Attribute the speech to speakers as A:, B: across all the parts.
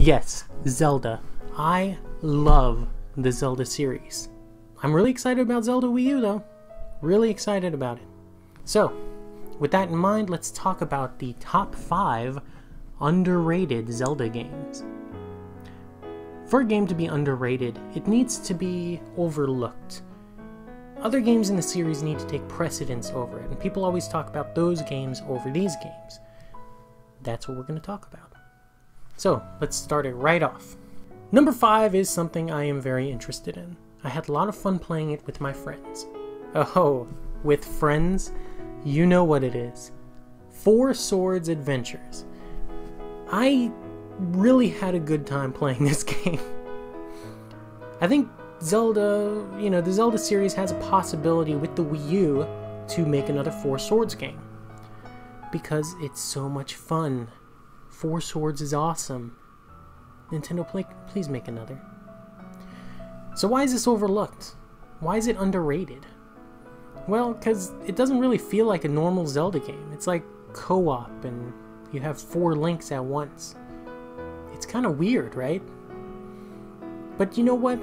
A: Yes, Zelda. I love the Zelda series. I'm really excited about Zelda Wii U though. Really excited about it. So, with that in mind, let's talk about the top 5 underrated Zelda games. For a game to be underrated, it needs to be overlooked. Other games in the series need to take precedence over it, and people always talk about those games over these games. That's what we're going to talk about. So, let's start it right off. Number 5 is something I am very interested in. I had a lot of fun playing it with my friends. Oh, with friends? You know what it is. Four Swords Adventures. I really had a good time playing this game. I think Zelda, the Zelda series has a possibility with the Wii U to make another Four Swords game. Because it's so much fun. Four Swords is awesome. Nintendo, please make another. So why is this overlooked? Why is it underrated? Well, because it doesn't really feel like a normal Zelda game. It's like co-op and you have 4 links at once. It's kind of weird, right? But you know what?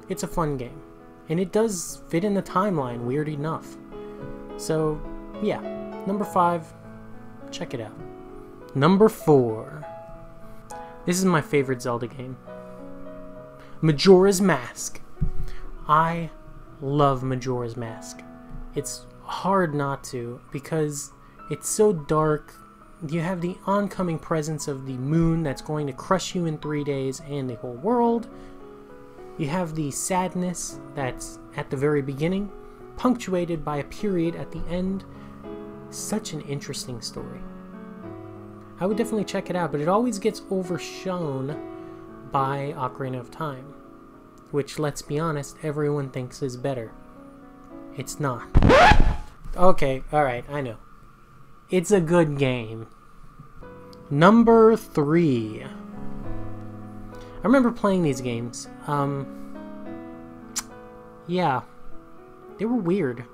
A: It's a fun game. And it does fit in the timeline, weird enough. So, yeah. Number 5, check it out. Number 4. This is my favorite Zelda game. Majora's Mask. I love Majora's Mask. It's hard not to, because it's so dark. You have the oncoming presence of the moon that's going to crush you in 3 days and the whole world. You have the sadness that's at the very beginning, punctuated by a period at the end. Such an interesting story. I would definitely check it out, but it always gets overshone by Ocarina of Time, which, let's be honest, everyone thinks is better. It's not. Okay, alright, I know. It's a good game. Number 3. I remember playing these games. Yeah. They were weird.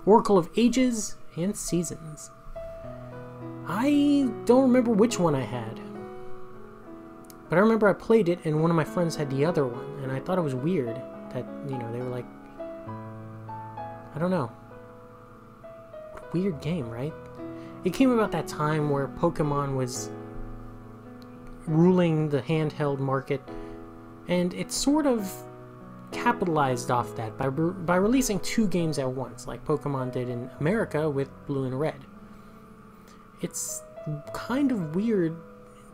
A: Oracle of Ages and Seasons. I don't remember which one I had. But I remember I played it and one of my friends had the other one. And I thought it was weird that, they were like... I don't know. What a weird game, right? It came about that time where Pokemon was ruling the handheld market. And it sort of capitalized off that by releasing 2 games at once, like Pokemon did in America with Blue and Red. It's kind of weird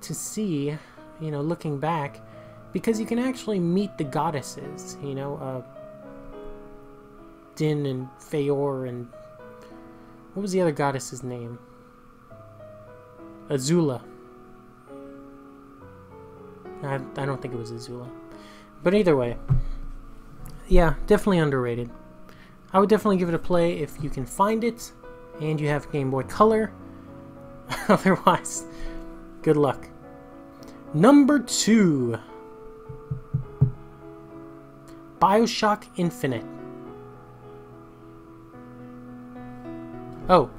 A: to see, looking back, because you can actually meet the goddesses, Din and Feyor and... what was the other goddess's name? Azula. I don't think it was Azula. But either way, yeah, definitely underrated. I would definitely give it a play if you can find it, and you have Game Boy Color. Otherwise, good luck. Number 2. Bioshock Infinite. Oh,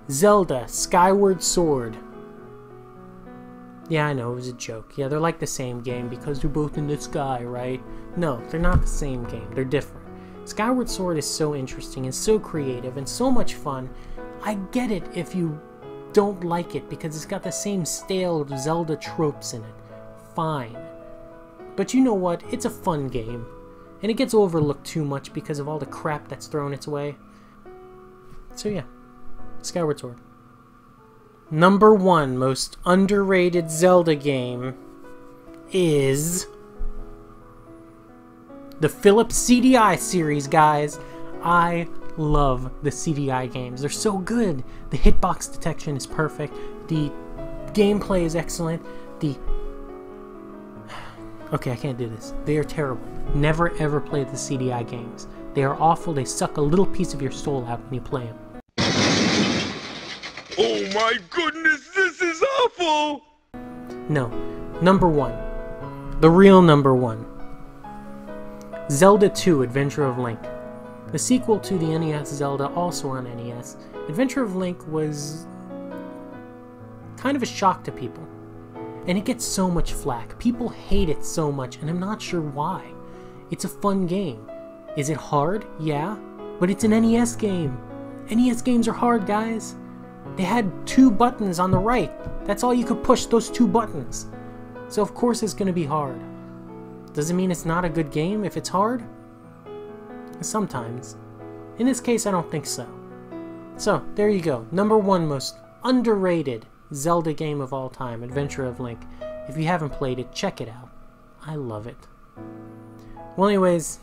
A: Zelda Skyward Sword. Yeah, I know, it was a joke. Yeah, they're like the same game because they're both in the sky, right? No, they're not the same game. They're different. Skyward Sword is so interesting and so creative and so much fun. I get it if you don't like it because it's got the same stale Zelda tropes in it. Fine. But you know what? It's a fun game. And it gets overlooked too much because of all the crap that's thrown its way. So yeah. Skyward Sword. Number 1 most underrated Zelda game is the Philips CDI series, guys. I love the CDI games. They're so good. The hitbox detection is perfect. The gameplay is excellent. Okay, I can't do this. They are terrible. Never ever play the CDI games. They are awful. They suck a little piece of your soul out when you play them.
B: Oh my goodness, this is awful!
A: No. Number 1. The real number 1. Zelda 2: Adventure of Link. The sequel to the NES Zelda, also on NES. Adventure of Link was kind of a shock to people. And it gets so much flack. People hate it so much, and I'm not sure why. It's a fun game. Is it hard? Yeah. But it's an NES game. NES games are hard, guys. They had 2 buttons on the right. That's all you could push, those 2 buttons. So of course it's going to be hard. Does it mean it's not a good game if it's hard? Sometimes. In this case, I don't think so. So, there you go. Number 1 most underrated Zelda game of all time, Adventure of Link. If you haven't played it, check it out. I love it. Well, anyways,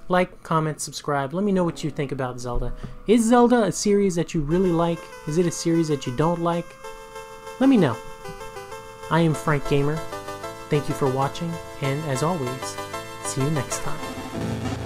A: like, comment, subscribe. Let me know what you think about Zelda. Is Zelda a series that you really like? Is it a series that you don't like? Let me know. I am Frank Gamer. Thank you for watching, and as always, see you next time.